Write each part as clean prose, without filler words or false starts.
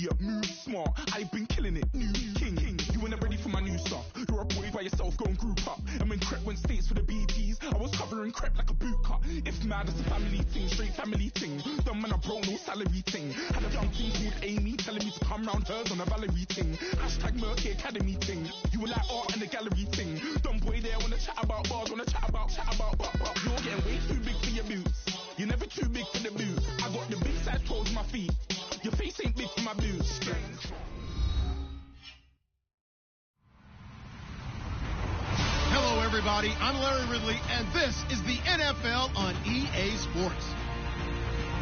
idiot, move smart. I've been killing it, new king. You were never ready for my new stuff. You're a boy by yourself, go and group up. And when Crep went states for the BPs, I was covering Crep like a boot cut. If mad, it's a family thing, straight family thing. Dumb man, I bro, no salary thing. Had a young thing called Amy, telling me to come round hers on a Valerie thing. Hashtag Murky Academy thing. You were like art and the gallery thing. Dumb boy there, wanna chat about bars, wanna chat about, but you're getting way too big for your boots. You're never too big for the boot. I got the big size toes on my feet. Your face ain't big for my boots. Hello, everybody. I'm Larry Ridley, and this is the NFL on EA Sports.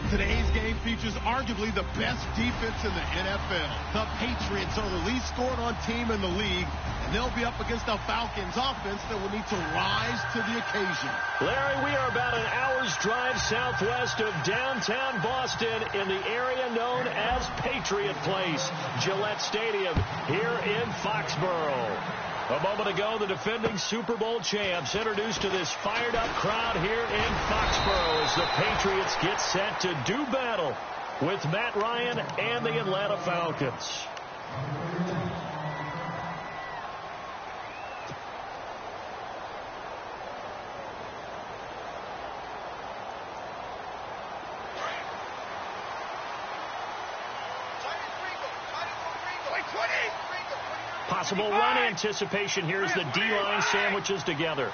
Today's game features arguably the best defense in the NFL. The Patriots are the least scored-on team in the league, and they'll be up against the Falcons offense that will need to rise to the occasion. Larry, we are about an hour's drive southwest of downtown Boston in the area known as Patriot Place, Gillette Stadium, here in Foxborough. A moment ago, the defending Super Bowl champs introduced to this fired-up crowd here in Foxborough as the Patriots get set to do battle with Matt Ryan and the Atlanta Falcons. Possible run anticipation here as the D-line sandwiches together.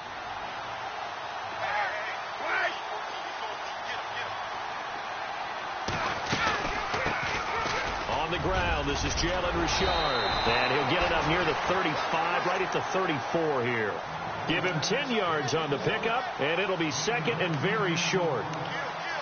On the ground, this is Jalen Richard. And he'll get it up near the 35, right at the 34 here. Give him 10 yards on the pickup, and it'll be second and very short.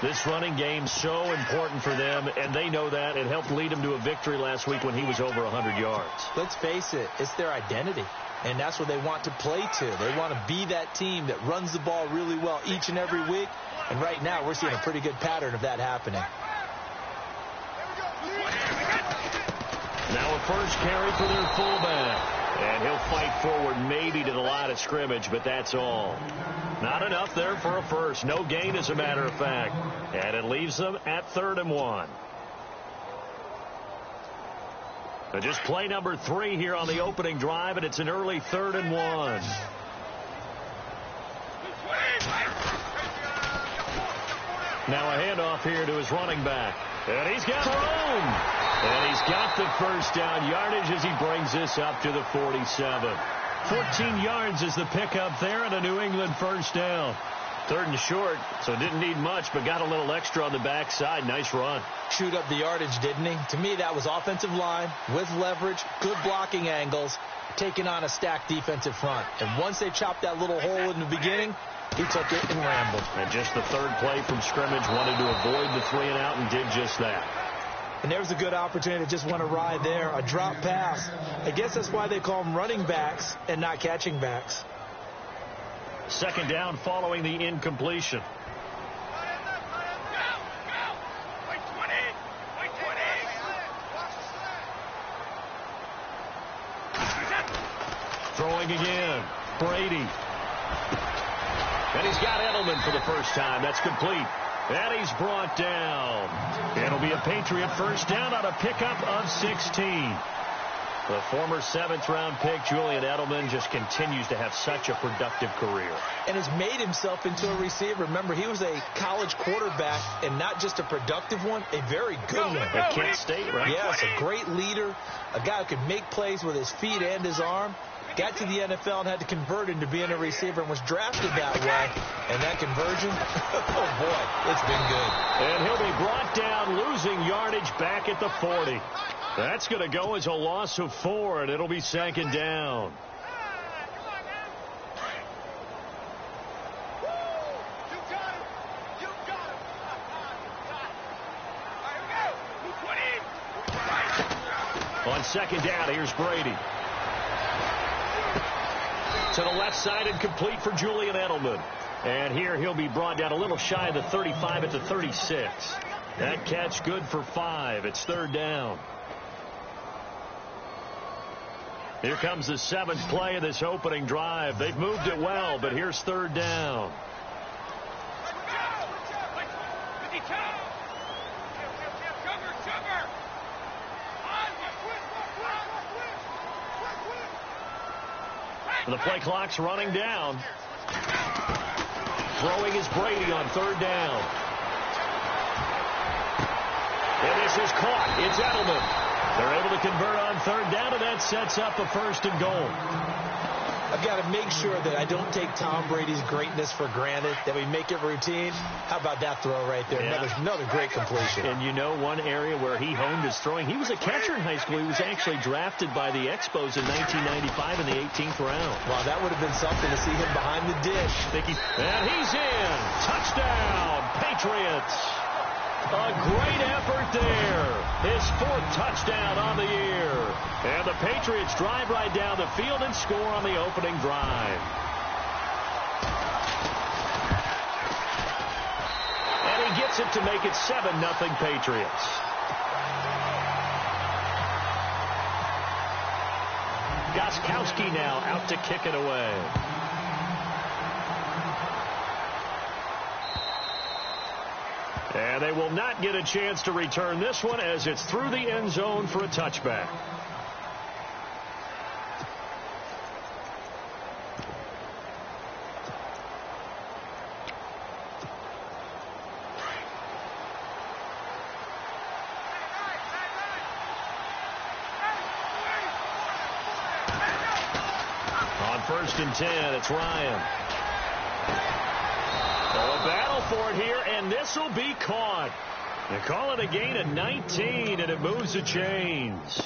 This running game so important for them, and they know that. It helped lead them to a victory last week when he was over 100 yards. Let's face it, it's their identity, and that's what they want to play to. They want to be that team that runs the ball really well each and every week, and right now we're seeing a pretty good pattern of that happening. Now a first carry for their fullback. And he'll fight forward maybe to the line of scrimmage, but that's all. Not enough there for a first. No gain, as a matter of fact. And it leaves them at 3rd and 1. So just play number 3 here on the opening drive, and it's an early 3rd and 1. Now a handoff here to his running back. And he's got room. And he's got the first down yardage as he brings this up to the 47. 14 yards is the pickup there and a New England first down. 3rd and short, so didn't need much, but got a little extra on the backside. Nice run. Chewed up the yardage, didn't he? To me, that was offensive line with leverage, good blocking angles, taking on a stacked defensive front. And once they chopped that little hole in the beginning, he took it and rambled. And just the 3rd play from scrimmage, wanted to avoid the 3 and out and did just that. And there's a good opportunity to just want to ride there, a drop pass. I guess that's why they call them running backs and not catching backs. 2nd down following the incompletion. Throwing again. Brady. And he's got Edelman for the first time. That's complete. And he's brought down. It'll be a Patriot first down on a pickup of 16. The former 7th-round pick, Julian Edelman, just continues to have such a productive career. And has made himself into a receiver. Remember, he was a college quarterback, and not just a productive one, a very good one. At Kent State, right? Yes, a great leader, a guy who could make plays with his feet and his arm. Got to the NFL and had to convert into being a receiver and was drafted that way. And that conversion, oh, boy, it's been good. And he'll be brought down, losing yardage back at the 40. That's going to go as a loss of 4, and it'll be 2nd down. On 2nd down, here's Brady. To the left side and complete for Julian Edelman. And here he'll be brought down a little shy of the 35 at the 36. That catch good for 5. It's 3rd down. Here comes the 7th play of this opening drive. They've moved it well, but here's 3rd down. The play clock's running down. Throwing is Brady on third down. And this is caught. It's Edelman. They're able to convert on third down, and that sets up a 1st and goal. I've got to make sure that I don't take Tom Brady's greatness for granted, that we make it routine. How about that throw right there? Yeah. Another great completion. And you know one area where he honed his throwing, he was a catcher in high school. He was actually drafted by the Expos in 1995 in the 18th round. Wow, that would have been something to see him behind the dish. And he's in. Touchdown, Patriots. A great effort there. His 4th touchdown on the year. And the Patriots drive right down the field and score on the opening drive. And he gets it to make it 7-0 Patriots. Gostkowski now out to kick it away. And they will not get a chance to return this one as it's through the end zone for a touchback. On 1st and 10, it's Ryan. A battle for it here, and this will be caught. They call it a gain of 19, and it moves the chains.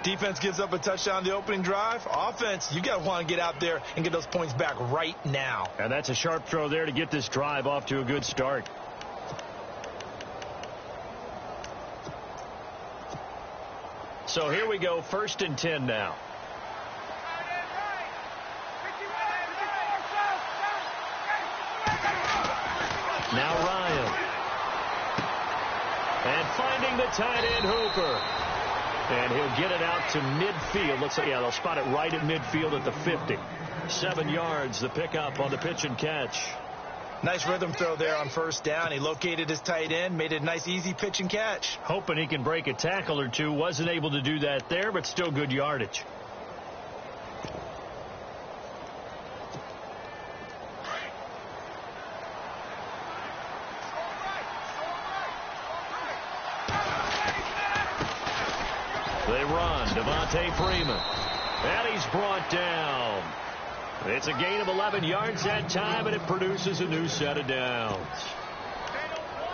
Defense gives up a touchdown the opening drive. Offense, you got to want to get out there and get those points back right now. And that's a sharp throw there to get this drive off to a good start. So here we go, 1st and 10 now. Now Ryan. And finding the tight end Hooper. And he'll get it out to midfield. Looks like, yeah, they'll spot it right at midfield at the 50. 7 yards, the pickup on the pitch and catch. Nice rhythm throw there on 1st down. He located his tight end, made it a nice, easy pitch and catch. Hoping he can break a tackle or two. Wasn't able to do that there, but still good yardage. They run. Devontae Freeman. And he's brought down. It's a gain of 11 yards that time, and it produces a new set of downs.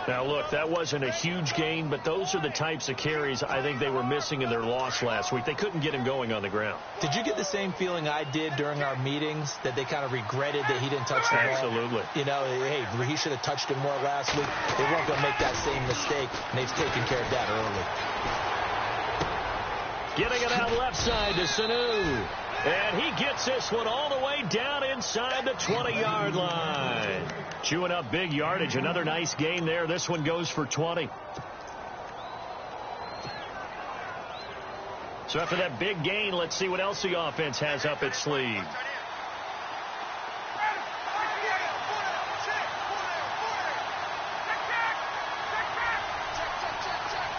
Now, look, that wasn't a huge gain, but those are the types of carries I think they were missing in their loss last week. They couldn't get him going on the ground. Did you get the same feeling I did during our meetings, that they kind of regretted that he didn't touch the ball? Absolutely. You know, hey, he should have touched it more last week. They weren't going to make that same mistake, and they've taken care of that early. Getting it out left side to Sanu. And he gets this one all the way down inside the 20-yard line. Chewing up big yardage. Another nice gain there. This one goes for 20. So after that big gain, let's see what else the offense has up its sleeve.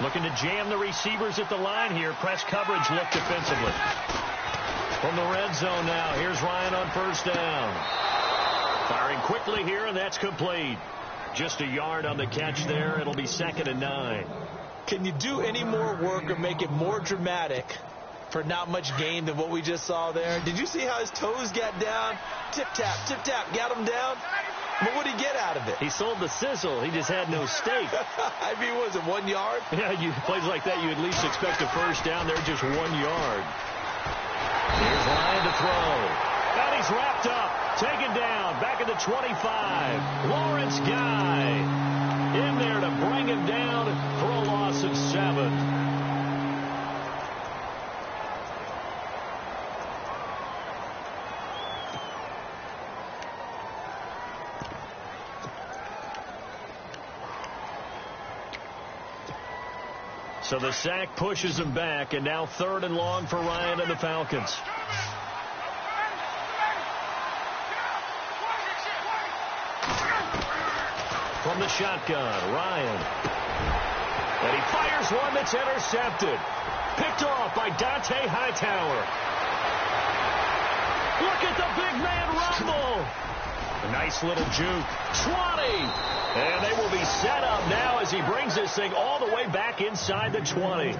Looking to jam the receivers at the line here. Press coverage look defensively. From the red zone now, here's Ryan on 1st down. Firing quickly here, and that's complete. Just a yard on the catch there. It'll be 2nd and 9. Can you do any more work or make it more dramatic for not much gain than what we just saw there? Did you see how his toes got down? Tip-tap, got him down. But what did he get out of it? He sold the sizzle. He just had no steak. I mean, was it 1 yard? Yeah, plays like that, you at least expect a 1st down. They're just 1 yard. Here's Ryan to throw. And he's wrapped up. Taken down. Back at the 25. Lawrence Guy in there to bring him down for a loss of 7. So the sack pushes him back, and now 3rd and long for Ryan and the Falcons. From the shotgun, Ryan. And he fires one that's intercepted. Picked off by Dante Hightower. Look at the big man rumble. A nice little juke. 20. And they will be set up now as he brings this thing all the way back inside the 20.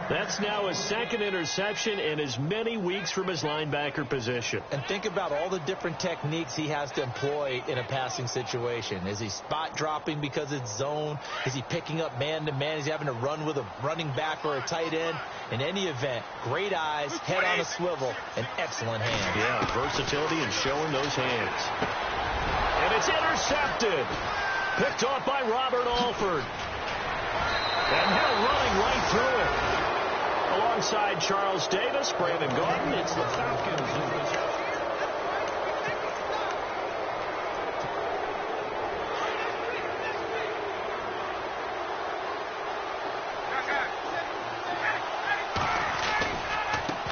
That's now his second interception in as many weeks from his linebacker position. And think about all the different techniques he has to employ in a passing situation. Is he spot dropping because it's zone? Is he picking up man-to-man? Is he having to run with a running back or a tight end? In any event, great eyes, head on a swivel, and excellent hands. Yeah, versatility and showing those hands. And it's intercepted. Picked off by Robert Alford. And Hill running right through it. Alongside Charles Davis, Brandon Gaudin, it's the Falcons.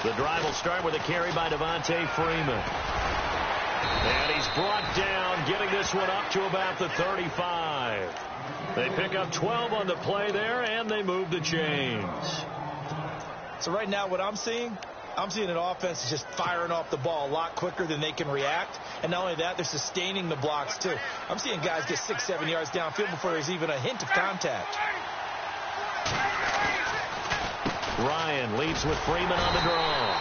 The drive will start with a carry by Devontae Freeman. And he's brought down, getting this one up to about the 35. They pick up 12 on the play there, and they move the chains. So right now what I'm seeing an offense that's just firing off the ball a lot quicker than they can react. And not only that, they're sustaining the blocks too. I'm seeing guys get 6-7 yards downfield before there's even a hint of contact. Ryan leads with Freeman on the draw.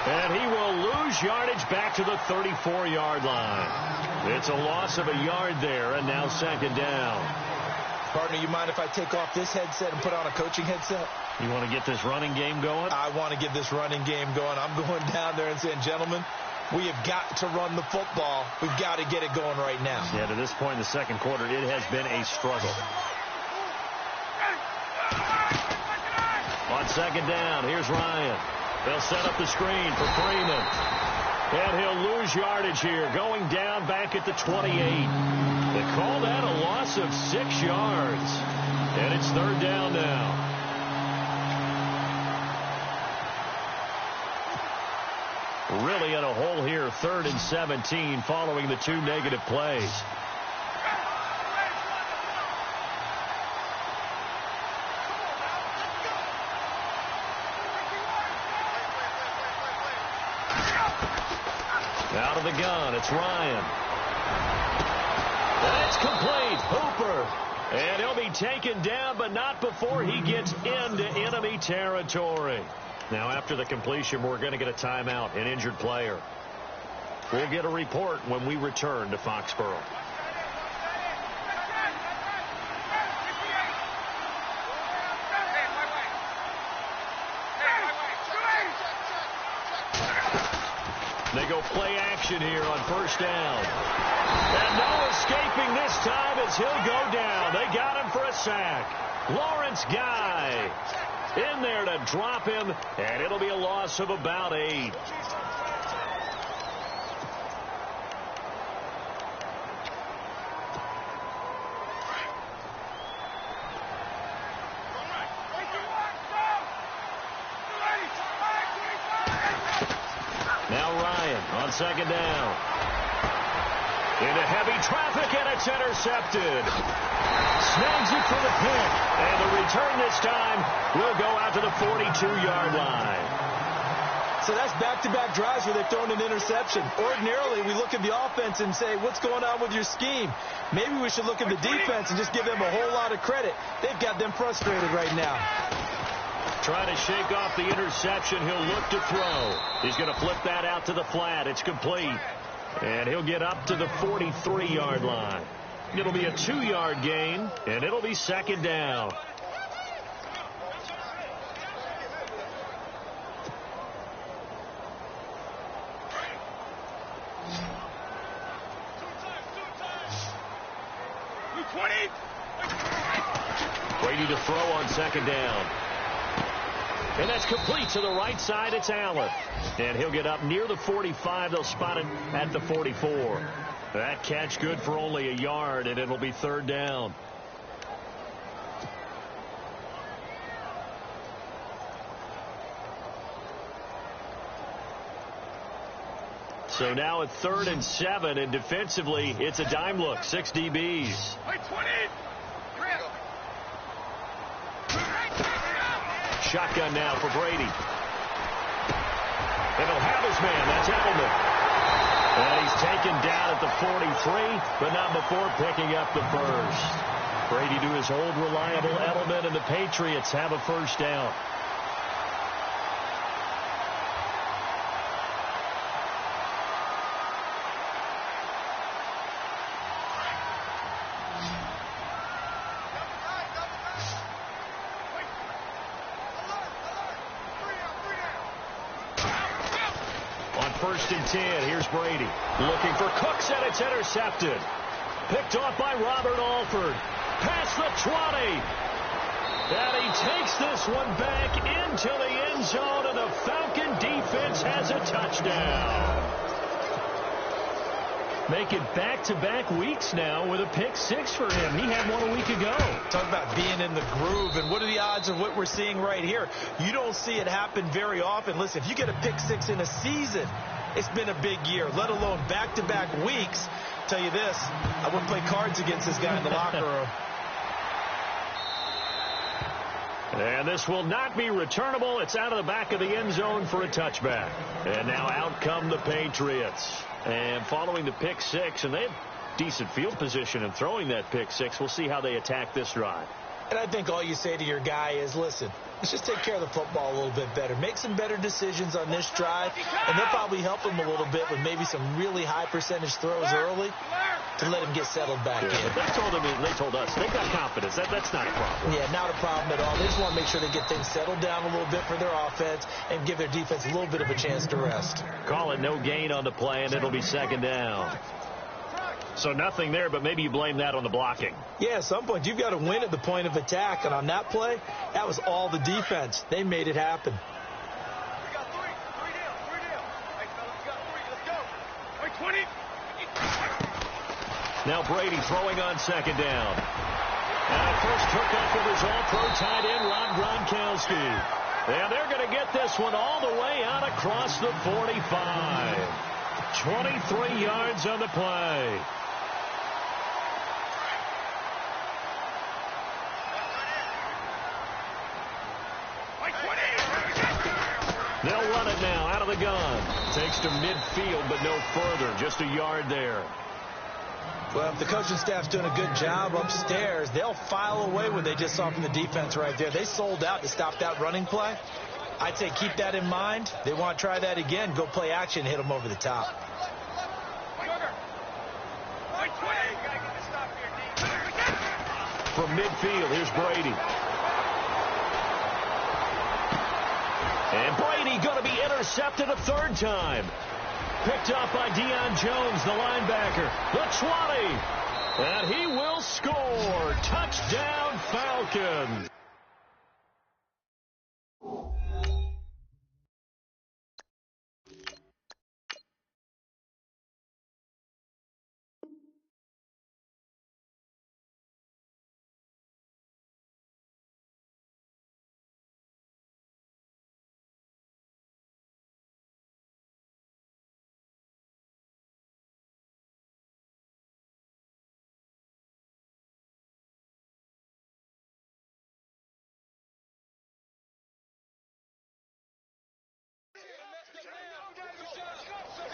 And he will lose yardage back to the 34-yard line. It's a loss of a yard there, and now second down. Partner, you mind if I take off this headset and put on a coaching headset? You want to get this running game going? I want to get this running game going. I'm going down there and saying, gentlemen, we have got to run the football. We've got to get it going right now. Yeah, to this point in the second quarter, it has been a struggle. On second down, here's Ryan. They'll set up the screen for Freeman. And he'll lose yardage here, going down back at the 28. They call that a loss of 6 yards. And it's third down now. Really in a hole here, 3rd and 17, following the 2 negative plays. Out of the gun, it's Ryan. And it's complete. Hooper. And he'll be taken down, but not before he gets into enemy territory. Now, after the completion, we're going to get a timeout, an injured player. We'll get a report when we return to Foxborough. They go play action here on first down. And no escaping this time as he'll go down. They got him for a sack. Lawrence Guy in there to drop him, and it'll be a loss of about 8. Now Ryan on second down. Into heavy traffic, and it's intercepted. Snags it for the pick. And the return this time will go out to the 42-yard line. So that's back-to-back drives where they've thrown an interception. Ordinarily, we look at the offense and say, what's going on with your scheme? Maybe we should look at the defense and just give them a whole lot of credit. They've got them frustrated right now. Trying to shake off the interception. He'll look to throw. He's going to flip that out to the flat. It's complete. And he'll get up to the 43-yard line. It'll be a 2-yard gain, and it'll be second down. Brady to throw on second down. And that's complete to the right side. It's Allen. And he'll get up near the 45. They'll spot it at the 44. That catch good for only a yard, and it'll be third down. So now at 3rd and 7, and defensively, it's a dime look. 6 DBs. Shotgun now for Brady. And he'll have his man. That's Edelman. And he's taken down at the 43, but not before picking up the first. Brady to his old reliable element, and the Patriots have a first down. First and 10. Here's Brady looking for Cooks, and it's intercepted. Picked off by Robert Alford. Past the 20. And he takes this one back into the end zone, and the Falcon defense has a touchdown. Make it back-to-back weeks now with a pick six for him. He had one a week ago. Talk about being in the groove, and what are the odds of what we're seeing right here? You don't see it happen very often. Listen, if you get a pick six in a season, it's been a big year, let alone back-to-back weeks. Tell you this, I wouldn't play cards against this guy in the locker room. And this will not be returnable. It's out of the back of the end zone for a touchback. And now out come the Patriots. And following the pick six, and they have decent field position in throwing that pick six. We'll see how they attack this drive. And I think all you say to your guy is, listen, let's just take care of the football a little bit better. Make some better decisions on this drive, and they'll probably help him a little bit with maybe some really high percentage throws early to let him get settled back in. They told us they got confidence. That's not a problem. Yeah, not a problem at all. They just want to make sure they get things settled down a little bit for their offense and give their defense a little bit of a chance to rest. Call it no gain on the play, and it'll be second down. So nothing there, but maybe you blame that on the blocking. Yeah, at some point, you've got to win at the point of attack. And on that play, that was all the defense. They made it happen. We got three down. Hey, fellas, we got three. Let's go. Wait, 20. Now Brady throwing on second down. And a first hookup with his all-pro tight end, Rob Gronkowski. And they're going to get this one all the way out across the 45. 23 yards on the play. They'll run it now out of the gun. Takes to midfield, but no further. Just a yard there. Well, if the coaching staff's doing a good job upstairs, they'll file away what they just saw from the defense right there. They sold out to stop that running play. I'd say keep that in mind. They want to try that again. Go play action, hit them over the top. From midfield, here's Brady. And Brady going to be intercepted a third time. Picked up by Deion Jones, the linebacker. The 20. And he will score. Touchdown, Falcons.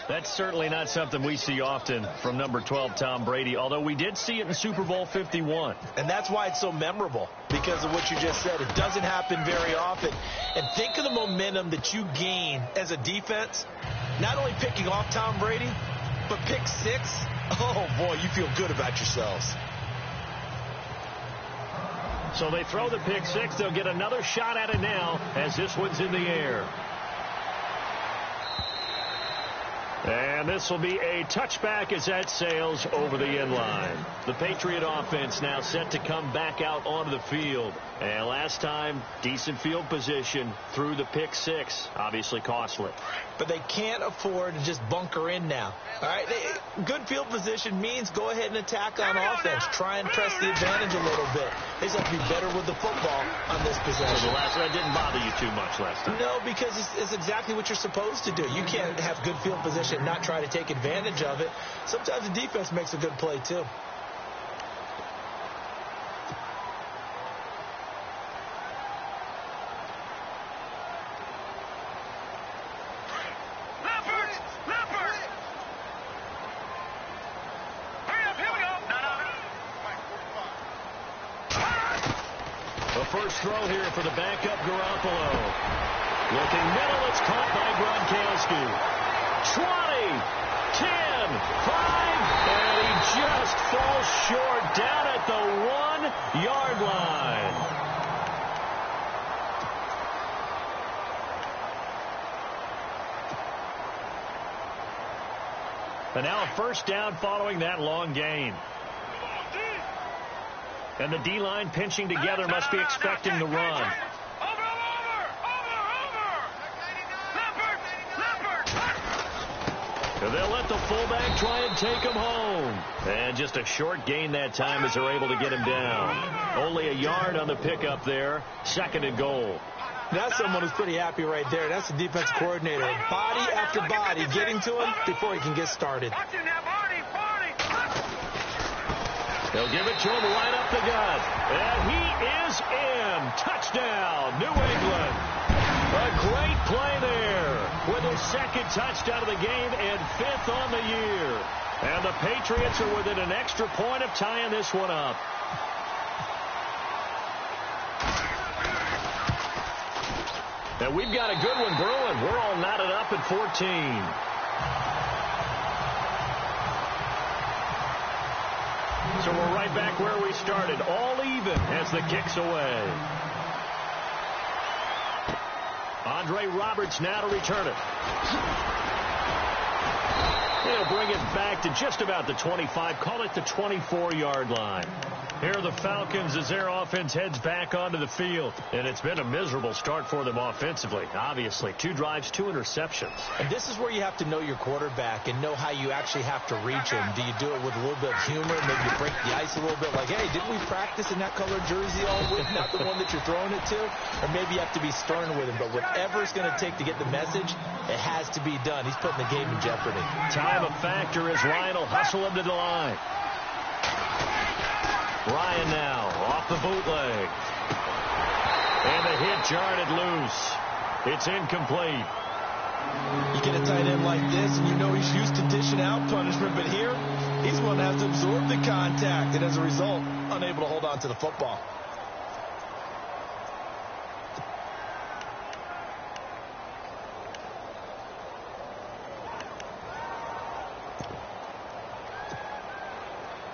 That's certainly not something we see often from number 12, Tom Brady, although we did see it in Super Bowl 51. And that's why it's so memorable, because of what you just said. It doesn't happen very often. And think of the momentum that you gain as a defense, not only picking off Tom Brady, but pick six. Oh, boy, you feel good about yourselves. So they throw the pick six. They'll get another shot at it now as this one's in the air. And this will be a touchback as that sails over the end line. The Patriot offense now set to come back out onto the field. And last time, decent field position through the pick six. Obviously costly. But they can't afford to just bunker in now. All right, good field position means go ahead and attack on offense. Try and press the advantage a little bit. They just have to be better with the football on this possession. So that didn't bother you too much last time. No, because it's exactly what you're supposed to do. You can't have good field position and not try to take advantage of it. Sometimes the defense makes a good play, too. first throw here for the backup Garoppolo. Looking middle, it's caught by Gronkowski. 20, 10, 5, and he just falls short down at the 1-yard line. And now a first down following that long gain. And the D-line pinching together must be expecting the run. And they'll let the fullback try and take him home. And just a short gain that time as they're able to get him down. Only a yard on the pickup there. 2nd and goal. That's someone who's pretty happy right there. That's the defense coordinator. Body after body getting to him before he can get started. They'll give it to him right up the gut. And he is in. Touchdown, New England. A great play there with his 2nd touchdown of the game and 5th on the year. And the Patriots are within an extra point of tying this one up. And we've got a good one brewing. We're all knotted up at 14. So we're right back where we started, all even as the kick's away. Andre Roberts now to return it. He'll bring it back to just about the 25, call it the 24-yard line. Here are the Falcons as their offense heads back onto the field. And it's been a miserable start for them offensively. Obviously, 2 drives, 2 interceptions. And this is where you have to know your quarterback and know how you actually have to reach him. Do you do it with a little bit of humor? Maybe you break the ice a little bit like, hey, didn't we practice in that colored jersey all week? Not the one that you're throwing it to? Or maybe you have to be stern with him. But whatever it's going to take to get the message, it has to be done. He's putting the game in jeopardy. Time a factor as Ryan will hustle him to the line. Ryan now off the bootleg. And the hit jarred it loose. It's incomplete. You get a tight end like this, and you know he's used to dishing out punishment, but here, he's going to have to absorb the contact, and as a result, unable to hold on to the football.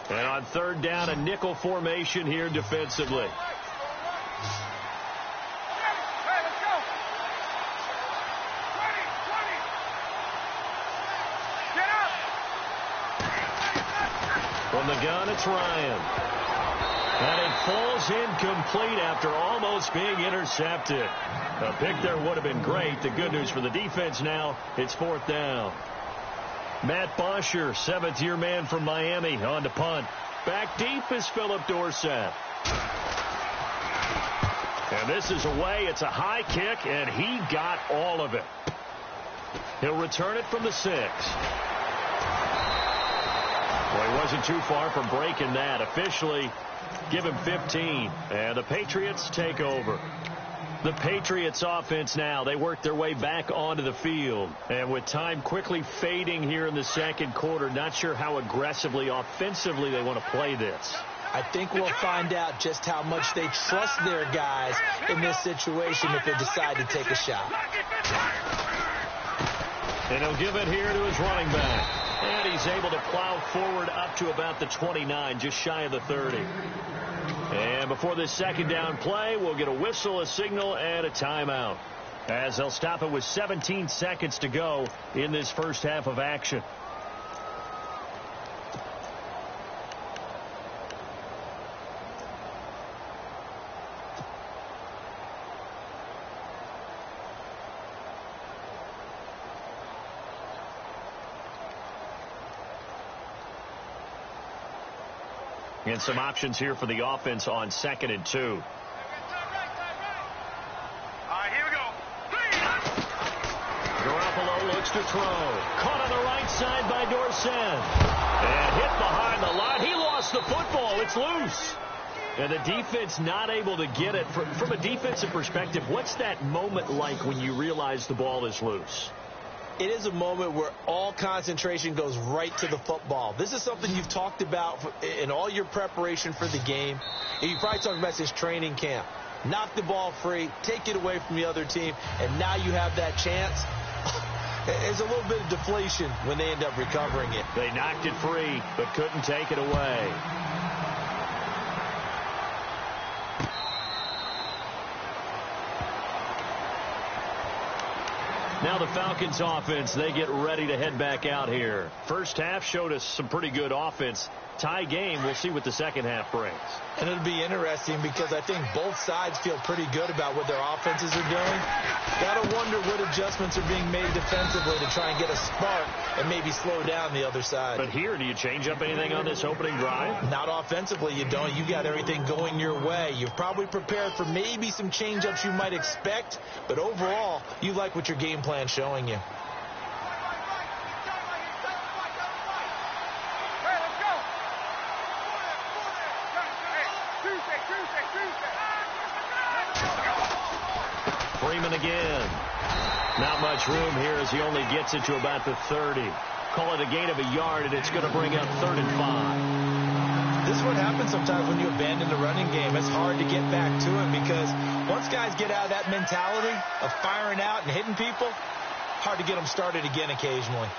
And on 3rd down, a nickel formation here defensively. From the gun, it's Ryan. And it falls incomplete after almost being intercepted. A pick there would have been great. The good news for the defense now, it's 4th down. Matt Bosher, 7th-year man from Miami, on to punt. Back deep is Philip Dorsett. And this is away. It's a high kick, and he got all of it. He'll return it from the 6. Well, he wasn't too far from breaking that. Officially, give him 15, and the Patriots take over. The Patriots offense now, they work their way back onto the field. And with time quickly fading here in the 2nd quarter, not sure how aggressively, offensively they want to play this. I think we'll find out just how much they trust their guys in this situation if they decide to take a shot. And he'll give it here to his running back. And he's able to plow forward up to about the 29, just shy of the 30. And before this 2nd down play, we'll get a whistle, a signal, and a timeout, as they'll stop it with 17 seconds to go in this first half of action. And some options here for the offense on 2nd and 2. All right, here we go. Garoppolo looks to throw. Caught on the right side by Dorsett. And hit behind the line. He lost the football. It's loose. And the defense not able to get it. From a defensive perspective, what's that moment like when you realize the ball is loose? It is a moment where all concentration goes right to the football. This is something you've talked about in all your preparation for the game. And you probably talked about this training camp. knock the ball free, take it away from the other team, and now you have that chance. There's a little bit of deflation when they end up recovering it. They knocked it free, but couldn't take it away. Now the Falcons offense, they get ready to head back out here. First half showed us some pretty good offense. Tie game, we'll see what the second half brings. And it'll be interesting because I think both sides feel pretty good about what their offenses are doing. Got to wonder what adjustments are being made defensively to try and get a spark and maybe slow down the other side. But here, do you change up anything on this opening drive? Not offensively, you don't. You got everything going your way. You've probably prepared for maybe some change-ups you might expect, but overall, you like what your game plan's showing you. Freeman again. Not much room here as he only gets it to about the 30. Call it a gain of a yard, and it's going to bring up 3rd and 5. This is what happens sometimes when you abandon the running game. It's hard to get back to it because once guys get out of that mentality of firing out and hitting people, hard to get them started again occasionally.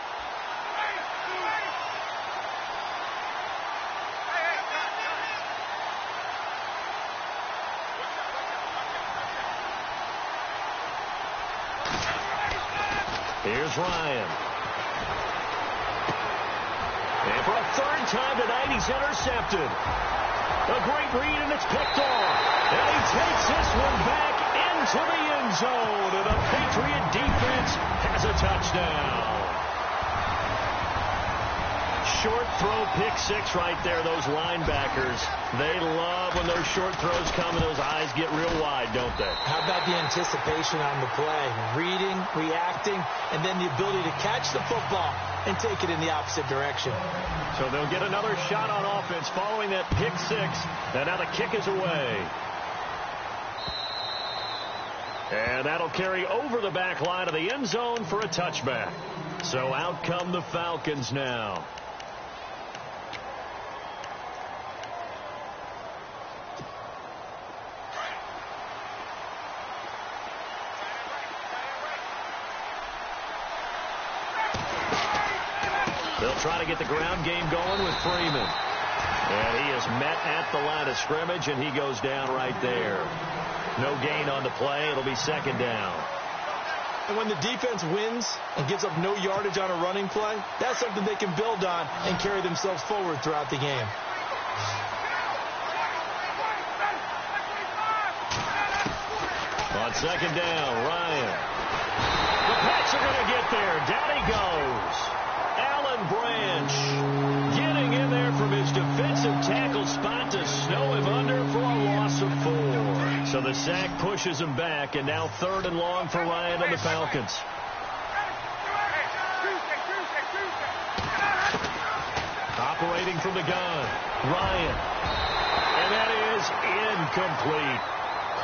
Here's Ryan. And for a 3rd time tonight, he's intercepted. A great read, and it's picked off. And he takes this one back into the end zone. And the Patriot defense has a touchdown. Short throw, pick 6 right there. Those linebackers, they love when those short throws come and those eyes get real wide, don't they? How about the anticipation on the play? Reading, reacting, and then the ability to catch the football and take it in the opposite direction. So they'll get another shot on offense following that pick 6. And now the kick is away. And that'll carry over the back line of the end zone for a touchback. So out come the Falcons now. They'll try to get the ground game going with Freeman. And he is met at the line of scrimmage, and he goes down right there. No gain on the play. It'll be 2nd down. And when the defense wins and gives up no yardage on a running play, that's something they can build on and carry themselves forward throughout the game. On 2nd down, Ryan. The Pats are going to get there. Down he goes. Alan Branch getting in there from his defensive tackle spot to snow him under for a loss of 4. So the sack pushes him back, and now 3rd and long for Ryan and the Falcons. Operating from the gun, Ryan. And that is incomplete.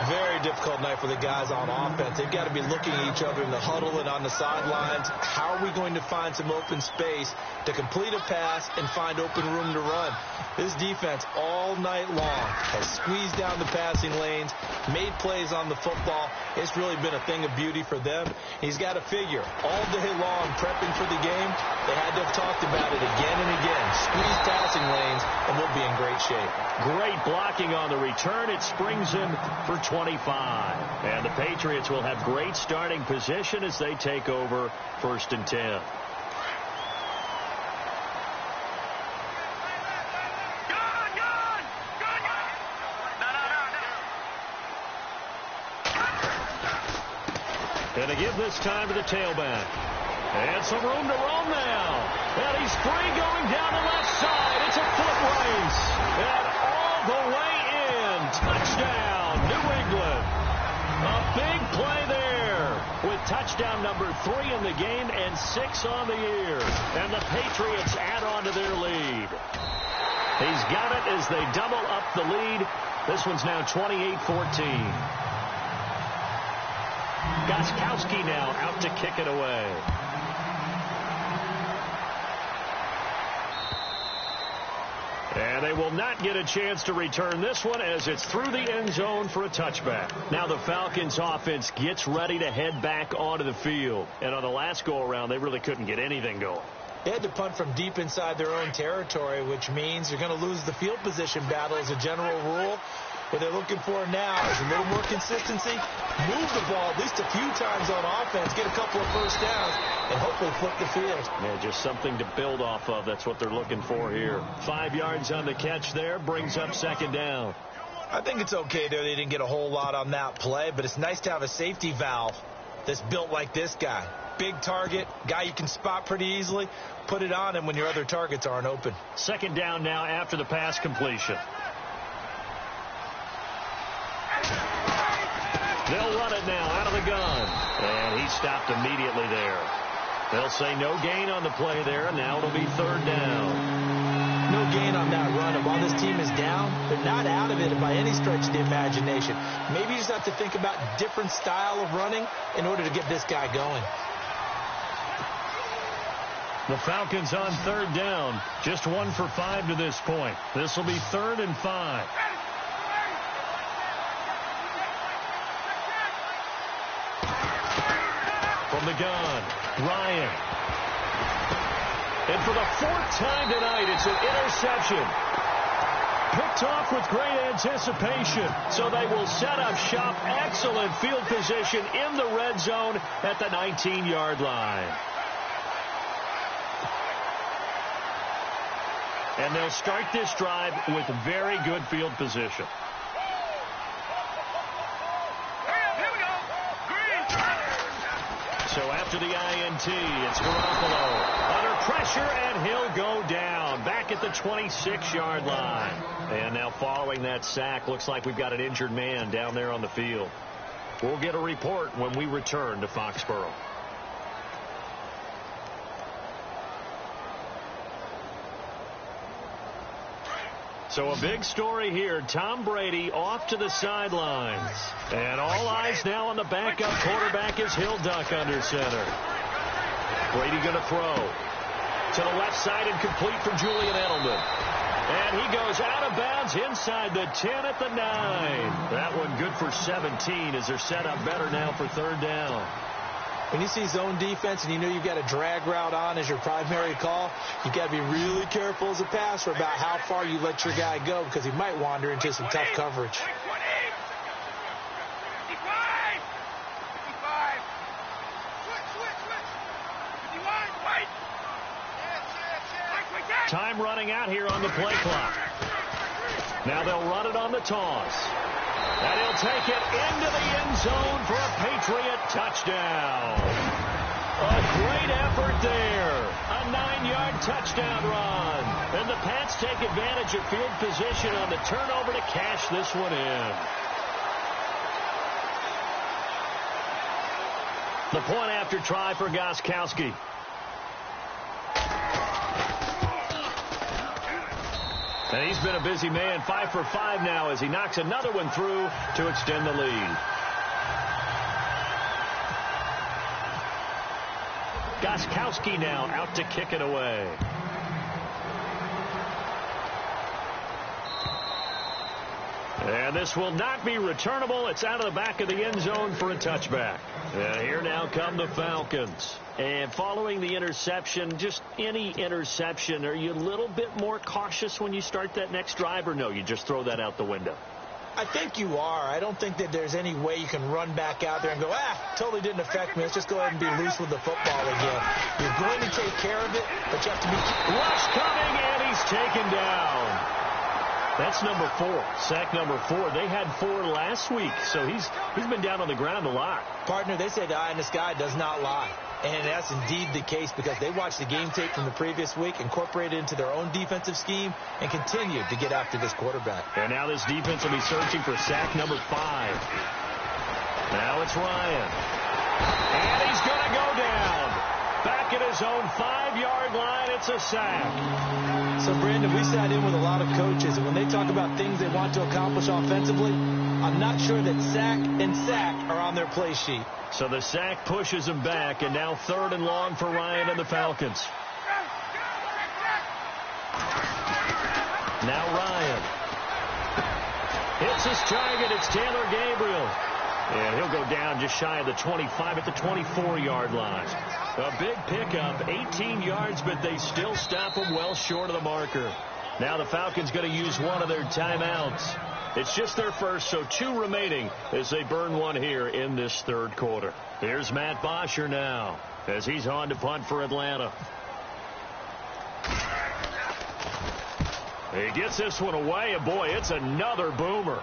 Very difficult night for the guys on offense. They've got to be looking at each other in the huddle and on the sidelines. How are we going to find some open space to complete a pass and find open room to run? This defense all night long has squeezed down the passing lanes, made plays on the football. It's really been a thing of beauty for them. He's got to figure all day long prepping for the game, they had to have talked about it again and again. Squeeze passing lanes, and we'll be in great shape. Great blocking on the return. It springs him for 25. And the Patriots will have great starting position as they take over 1st and 10. And to give this time to the tailback. And some room to roam now. And he's free going down the left side. It's a foot race. And all the way in. Touchdown, New England. A big play there with touchdown number 3 in the game and 6 on the year. And the Patriots add on to their lead. He's got it as they double up the lead. This one's now 28-14. Gostkowski now out to kick it away. And And they will not get a chance to return this one as it's through the end zone for a touchback. Now the Falcons offense gets ready to head back onto the field. And on the last go-around, they really couldn't get anything going. They had to punt from deep inside their own territory, which means you're going to lose the field position battle as a general rule. What they're looking for now is a little more consistency, move the ball at least a few times on offense, get a couple of first downs, and hopefully flip the field. Yeah, just something to build off of. That's what they're looking for here. 5 yards on the catch there, brings up second down. I think it's okay there. They didn't get a whole lot on that play, but it's nice to have a safety valve that's built like this guy. Big target, guy you can spot pretty easily. Put it on him when your other targets aren't open. Second down now after the pass completion. They'll run it now out of the gun. And he stopped immediately there. They'll say no gain on the play there, and now it'll be third down. No gain on that run. And while this team is down, they're not out of it by any stretch of the imagination. Maybe you just have to think about different style of running in order to get this guy going. The Falcons on third down. Just 1 for 5 to this point. This will be 3rd and 5. From the gun, Ryan. And for the 4th time tonight, it's an interception. Picked off with great anticipation. So they will set up shop. Excellent field position in the red zone at the 19-yard line. And they'll start this drive with very good field position. So after the INT, it's Garoppolo under pressure, and he'll go down back at the 26-yard line. And now following that sack, looks like we've got an injured man down there on the field. We'll get a report when we return to Foxborough. So a big story here. Tom Brady off to the sidelines. And all eyes now on the backup quarterback as he'll duck under center. Brady going to throw. To the left side and complete for Julian Edelman. And he goes out of bounds inside the 10 at the 9. That one good for 17 as they're set up better now for third down. When you see zone defense and you know you've got a drag route on as your primary call, you've got to be really careful as a passer about how far you let your guy go because he might wander into some tough coverage. Time running out here on the play clock. Now they'll run it on the toss. And he'll take it into the end zone for a Patriot touchdown. A great effort there. A 9-yard touchdown run. And the Pats take advantage of field position on the turnover to cash this one in. The point after try for Gostkowski. And he's been a busy man, 5 for 5 now as he knocks another one through to extend the lead. Gostkowski now out to kick it away. And this will not be returnable. It's out of the back of the end zone for a touchback. And here now come the Falcons. And following the interception, just any interception, are you a little bit more cautious when you start that next drive, or no, you just throw that out the window? I think you are. I don't think that there's any way you can run back out there and go, totally didn't affect me. Let's just go ahead and be loose with the football again. You're going to take care of it, but you have to be... Rush coming, and he's taken down. That's number 4, sack number 4. They had 4 last week, so he's been down on the ground a lot. Partner, they say the eye in the sky does not lie. And that's indeed the case because they watched the game tape from the previous week, incorporated it into their own defensive scheme, and continued to get after this quarterback. And now this defense will be searching for sack number 5. Now it's Ryan. And he's going to go down. Back at his own 5-yard line, it's a sack. So, Brandon, we sat in with a lot of coaches, and when they talk about things they want to accomplish offensively, I'm not sure that sack and sack are on their play sheet. So the sack pushes him back, and now 3rd and long for Ryan and the Falcons. Now Ryan. Hits his target. It's Taylor Gabriel. And he'll go down just shy of the 25 at the 24-yard line. A big pickup, 18 yards, but they still stop him well short of the marker. Now the Falcons going to use one of their timeouts. It's just their first, so 2 remaining as they burn one here in this third quarter. Here's Matt Bosher now as he's on to punt for Atlanta. He gets this one away, and boy, it's another boomer.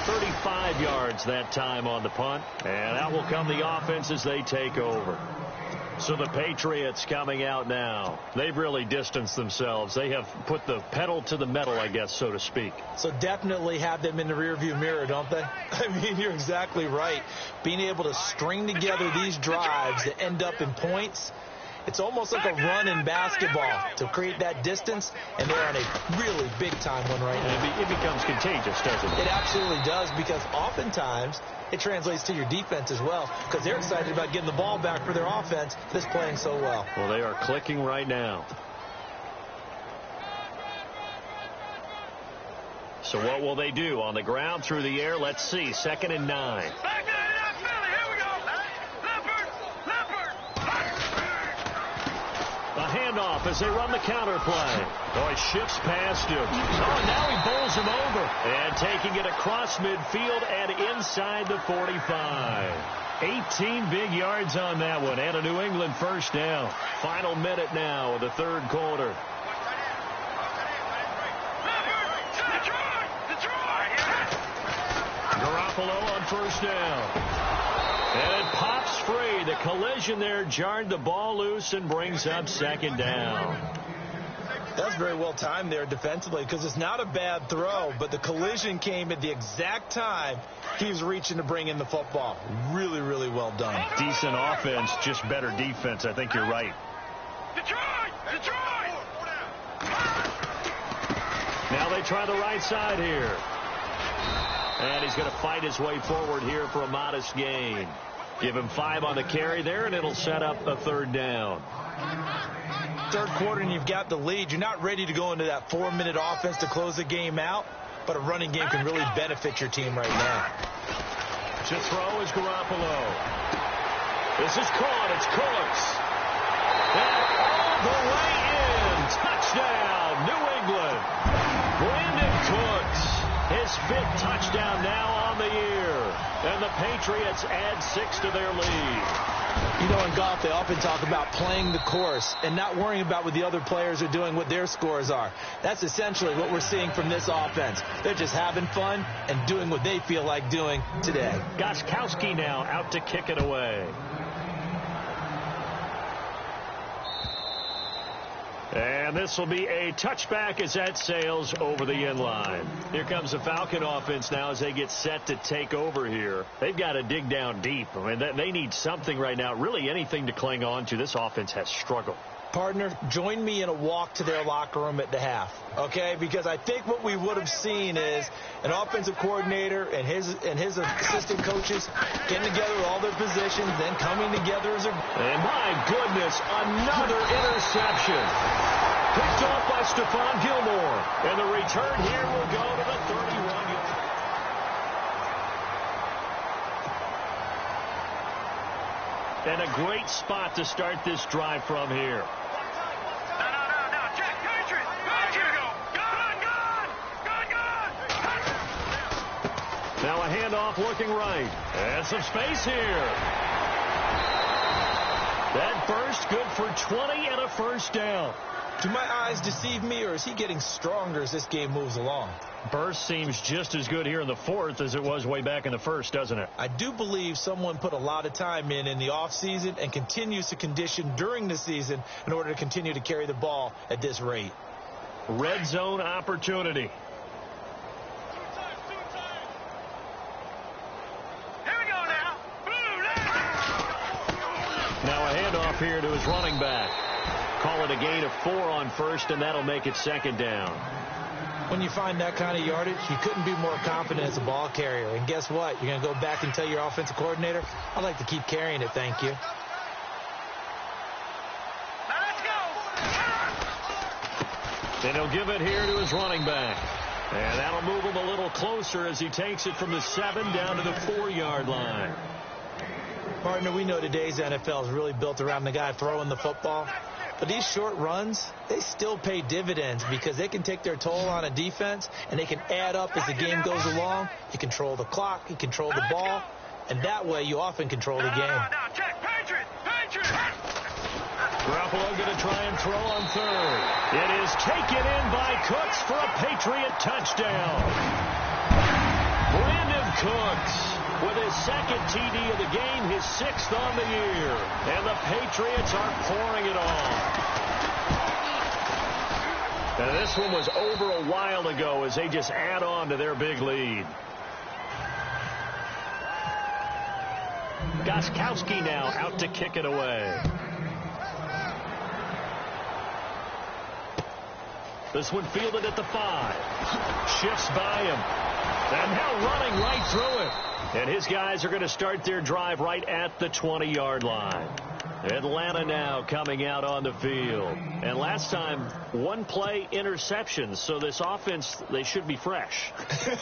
35 yards that time on the punt, and out will come the offense as they take over. So the Patriots coming out now. They've really distanced themselves. They have put the pedal to the metal, I guess, so to speak. So definitely have them in the rearview mirror, don't they? I mean, you're exactly right. Being able to string together these drives that end up in points, it's almost like a run in basketball to create that distance, and they're on a really big-time one right now. It becomes contagious, doesn't it? It absolutely does, because oftentimes it translates to your defense as well, because they're excited about getting the ball back for their offense that's playing so well. Well, they are clicking right now. So what will they do? On the ground, through the air, let's see. 2nd and 9. A handoff as they run the counter play. Oh, he shifts past him. Oh, now he bowls him over. And taking it across midfield and inside the 45. 18 big yards on that one. And a New England first down. Final minute now of the third quarter. Garoppolo on first down. And it pops free. The collision there jarred the ball loose and brings up 2nd down. That's very well timed there defensively, because it's not a bad throw, but the collision came at the exact time he was reaching to bring in the football. Really, really well done. Decent offense, just better defense. I think you're right. Now they try the right side here. And he's going to fight his way forward here for a modest gain. Give him 5 on the carry there, and it'll set up a 3rd down. Third quarter, and you've got the lead. You're not ready to go into that 4-minute offense to close the game out, but a running game can really benefit your team right now. To throw is Garoppolo. This is caught. It's Cooks. And all the way in. Touchdown, New England. Brandon Cooks. His 5th touchdown now on the year. And the Patriots add 6 to their lead. You know, in golf, they often talk about playing the course and not worrying about what the other players are doing, what their scores are. That's essentially what we're seeing from this offense. They're just having fun and doing what they feel like doing today. Gostkowski now out to kick it away. And this will be a touchback as that sails over the end line. Here comes the Falcon offense now as they get set to take over here. They've got to dig down deep. I mean, they need something right now, really anything to cling on to. This offense has struggled. Partner, join me in a walk to their locker room at the half, okay? Because I think what we would have seen is an offensive coordinator and his assistant coaches getting together with all their positions, then coming together as a... And my goodness, another interception. Picked off by Stephon Gilmore. And the return here will go to the 31-yard. And a great spot to start this drive from here. Now a handoff looking right. And some space here. That burst good for 20 and a first down. Do my eyes deceive me, or is he getting stronger as this game moves along? Burst seems just as good here in the 4th as it was way back in the 1st, doesn't it? I do believe someone put a lot of time in the offseason and continues to condition during the season in order to continue to carry the ball at this rate. Red zone opportunity. Now a handoff here to his running back. Call it a gain of 4 on first, and that'll make it 2nd down. When you find that kind of yardage, you couldn't be more confident as a ball carrier. And guess what? You're going to go back and tell your offensive coordinator, I'd like to keep carrying it, thank you. Let's go. And he'll give it here to his running back. And that'll move him a little closer as he takes it from the 7 down to the 4-yard line. Partner, we know today's NFL is really built around the guy throwing the football. But these short runs, they still pay dividends because they can take their toll on a defense, and they can add up as the game goes along. You control the clock, you control the ball, and that way you often control the game. Garoppolo going to try and throw on third. It is taken in by Cooks for a Patriot touchdown. Brandon Cooks with his second TD of the game, his 6th on the year. And the Patriots are pouring it on. And this one was over a while ago as they just add on to their big lead. Gostkowski now out to kick it away. This one fielded at the 5. Shifts by him. And now running right through it. And his guys are going to start their drive right at the 20-yard line. Atlanta now coming out on the field. And last time, 1 play interceptions. So this offense, they should be fresh.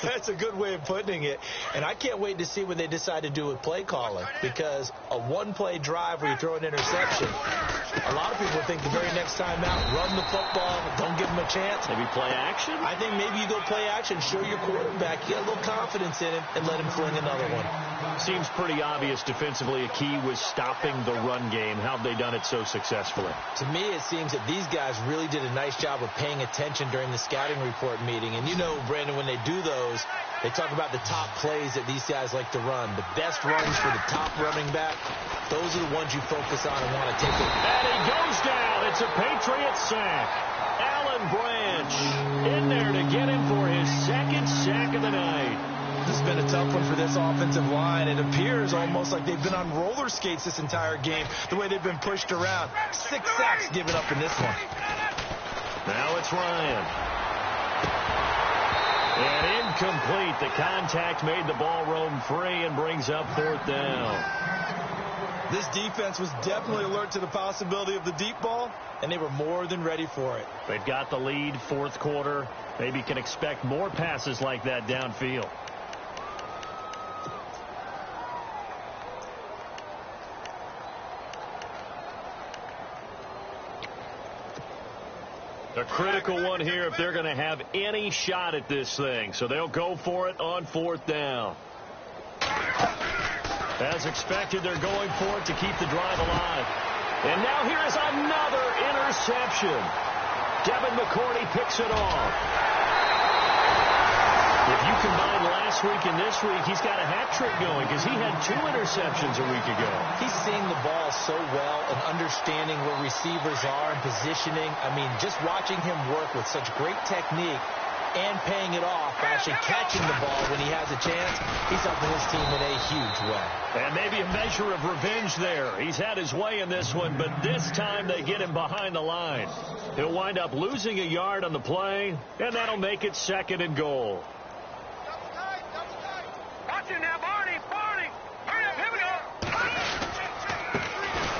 That's a good way of putting it. And I can't wait to see what they decide to do with play calling. Because a 1-play drive where you throw an interception, a lot of people think the very next time out, run the football, don't give them a chance. Maybe play action? I think maybe you go play action, show your quarterback, get a little confidence in him, and let him fling another one. Seems pretty obvious defensively a key was stopping the run game. How have they done it so successfully? To me, it seems that these guys really did a nice job of paying attention during the scouting report meeting. And you know, Brandon, when they do those, they talk about the top plays that these guys like to run. The best runs for the top running back, those are the ones you focus on and want to take it. And he goes down. It's a Patriot sack. Alan Branch in there to get him for his 2nd sack of the night. This has been a tough one for this offensive line. It appears almost like they've been on roller skates this entire game, the way they've been pushed around. 6 sacks given up in this one. Now it's Ryan. And incomplete. The contact made the ball roam free and brings up 4th down. This defense was definitely alert to the possibility of the deep ball, and they were more than ready for it. They've got the lead, 4th quarter. Maybe can expect more passes like that downfield. A critical one here if they're going to have any shot at this thing. So they'll go for it on 4th down. As expected, they're going for it to keep the drive alive. And now here is another interception. Devin McCourty picks it off. If you combine last week and this week, he's got a hat trick going because he had 2 interceptions a week ago. He's seeing the ball so well and understanding where receivers are and positioning. I mean, just watching him work with such great technique and paying it off, actually catching the ball when he has a chance, he's helping his team in a huge way. And maybe a measure of revenge there. He's had his way in this one, but this time they get him behind the line. He'll wind up losing a yard on the play, and that'll make it 2nd and goal.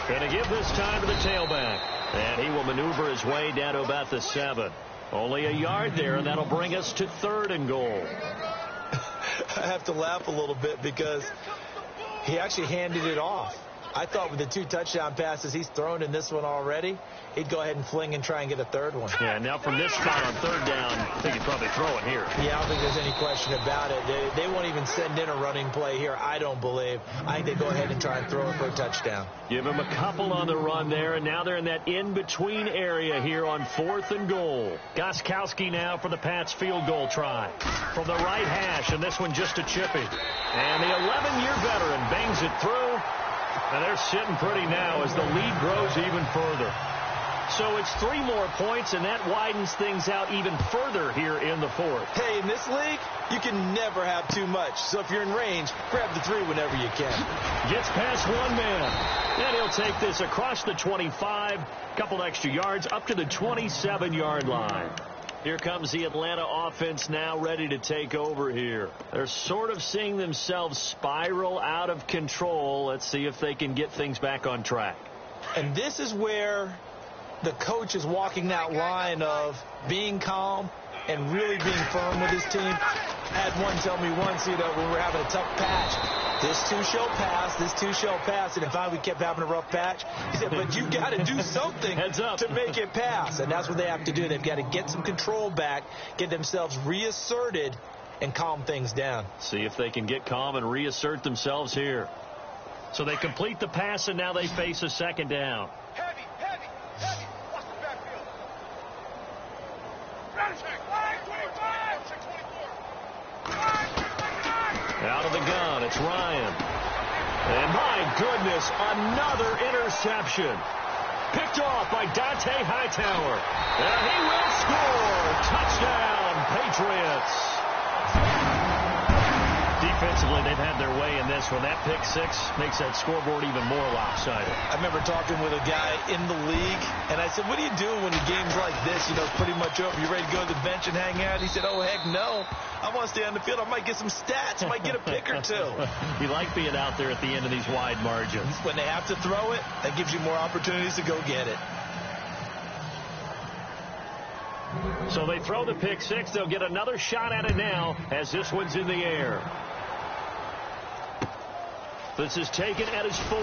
Going to give this time to the tailback. And he will maneuver his way down to about the 7. Only a yard there, and that'll bring us to 3rd and goal. I have to laugh a little bit because he actually handed it off. I thought with the 2 touchdown passes he's thrown in this one already, he'd go ahead and fling and try and get a 3rd one. Yeah, now from this spot on 3rd down, I think he'd probably throw it here. Yeah, I don't think there's any question about it. They won't even send in a running play here, I don't believe. I think they go ahead and try and throw it for a touchdown. Give him a couple on the run there, and now they're in that in-between area here on 4th and goal. Gostkowski now for the Pats field goal try. From the right hash, and this one just a chippy. And the 11-year veteran bangs it through. And they're sitting pretty now as the lead grows even further. So it's 3 more points, and that widens things out even further here in the 4th. Hey, in this league, you can never have too much. So if you're in range, grab the 3 whenever you can. Gets past 1 man. And he'll take this across the 25, couple extra yards, up to the 27-yard line. Here comes the Atlanta offense now ready to take over here. They're sort of seeing themselves spiral out of control. Let's see if they can get things back on track. And this is where the coach is walking that line of being calm and really being firm with his team. I had one tell me once, when we're having a tough patch, this too shall pass, this too shall pass. And if we kept having a rough patch, he said, but you got to do something to make it pass. And that's what they have to do. They've got to get some control back, get themselves reasserted, and calm things down. See if they can get calm and reassert themselves here. So they complete the pass, and now they face a second down. Heavy. Watch the backfield. Check. 624. Out of the gun, it's Ryan. And my goodness, another interception. Picked off by Dante Hightower. And he will score. Touchdown, Patriots. Defensively, they've had their way in this one. That pick six makes that scoreboard even more lopsided. I remember talking with a guy in the league, and I said, what do you do when the game's like this? Pretty much over. You ready to go to the bench and hang out? He said, oh, heck no. I want to stay on the field. I might get some stats. I might get a pick or two. You like being out there at the end of these wide margins. When they have to throw it, that gives you more opportunities to go get it. So they throw the pick six. They'll get another shot at it now as this one's in the air. This is taken at his 4. Oh,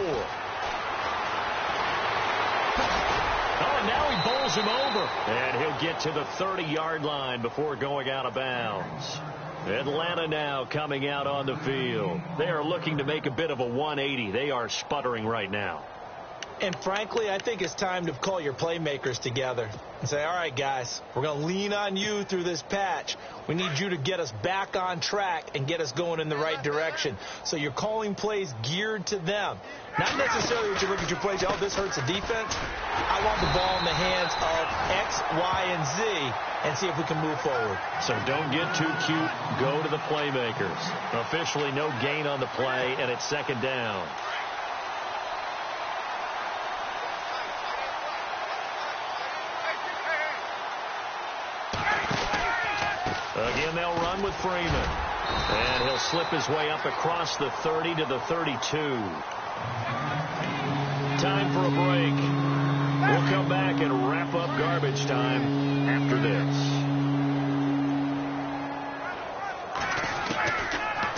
and now he bowls him over. And he'll get to the 30-yard line before going out of bounds. Atlanta now coming out on the field. They are looking to make a bit of a 180. They are sputtering right now. And frankly, I think it's time to call your playmakers together and say, all right, guys, we're going to lean on you through this patch. We need you to get us back on track and get us going in the right direction. So you're calling plays geared to them. Not necessarily that you look at your plays, oh, this hurts the defense. I want the ball in the hands of X, Y, and Z and see if we can move forward. So don't get too cute. Go to the playmakers. Officially no gain on the play, and it's second down. Again, they'll run with Freeman. And he'll slip his way up across the 30 to the 32. Time for a break. We'll come back and wrap up garbage time after this.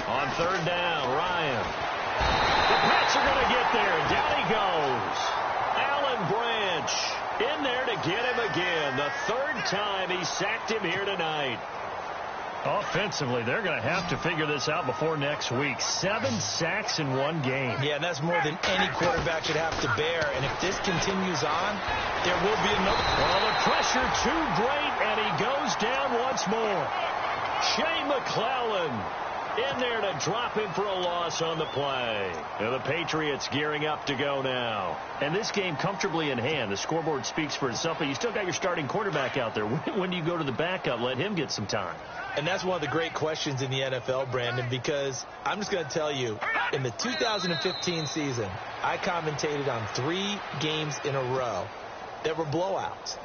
On third down, Ryan. The Pats are going to get there. Down he goes. Alan Branch in there to get him again. The third time he sacked him here tonight. Offensively, they're going to have to figure this out before next week. 7 sacks in one game. Yeah, and that's more than any quarterback should have to bear. And if this continues on, there will be another. Well, the pressure too great, and he goes down once more. Shea McClellan in there to drop him for a loss on the play. And the Patriots gearing up to go now. And this game comfortably in hand. The scoreboard speaks for itself, but you still got your starting quarterback out there. When do you go to the backup? Let him get some time. And that's one of the great questions in the NFL, Brandon, because I'm just going to tell you, in the 2015 season, I commentated on 3 games in a row that were blowouts.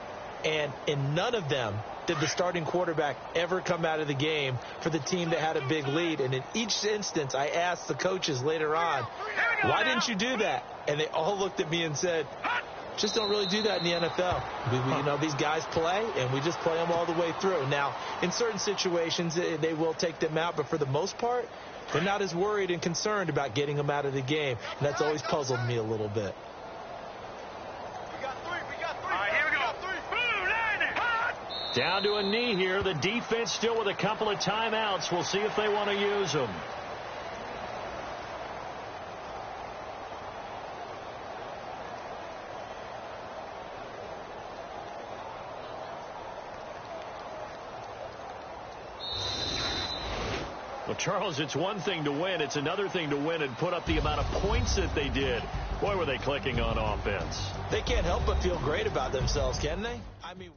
And in none of them did the starting quarterback ever come out of the game for the team that had a big lead. And in each instance, I asked the coaches later on, why didn't you do that? And they all looked at me and said, just don't really do that in the NFL. These guys play, and we just play them all the way through. Now, in certain situations, they will take them out, but for the most part, they're not as worried and concerned about getting them out of the game. And that's always puzzled me a little bit. We got 3. All right, here we go. 3. Down to a knee here. The defense still with a couple of timeouts. We'll see if they want to use them. Well, Charles, it's one thing to win. It's another thing to win and put up the amount of points that they did. Boy, were they clicking on offense. They can't help but feel great about themselves, can they? I mean...